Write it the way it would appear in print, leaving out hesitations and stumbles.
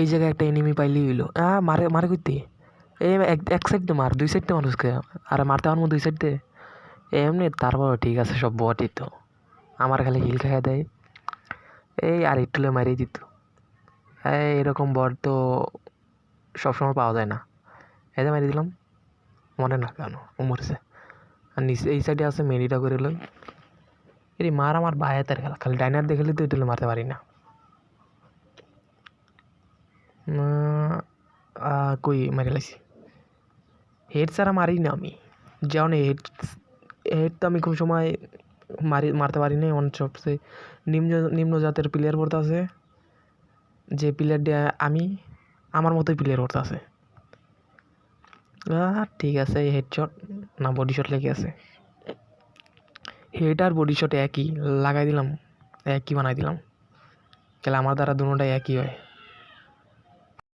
এই জায়গায় একটা এনিমি পাইলেই হইলো মারে মারে করতে এই এক সাইড তো মার দুই সাইড তো মানুষকে আর মারতে আমার দুই সাইড দে এমনি তারপর ঠিক আছে সব বটই তো আমার খালি হিল খাইয়া দেয় এই আর একটু মারিয়ে দিত এরকম বট তো সবসময় পাওয়া যায় না এই যে মারি দিলাম মনে না কেন ও মরেছে আর নিচে এই সাইডে আছে মেরিটা করে লই এই মার আমার বায়াতের খেলা খালি ডাইনার দেখলে তো এটা মারতে পারি না কই মারি লাইছি হেড ছাড়া মারি না আমি যেমন হেড হেড তো আমি খুব সময় মারতে পারি না অনেক সবচেয়ে নিম্ন জাতের প্লেয়ার পড়তে আছে যে প্লেয়ার দিয়ে আমি আমার মতোই প্লেয়ার পড়তে আছে ঠিক আছে হেডশট না বডি শট লেগে আছে হেড আর বডি শট একই লাগাই দিলাম একই বানাই দিলাম তাহলে আমার দ্বারা দুটোটাই একই হয়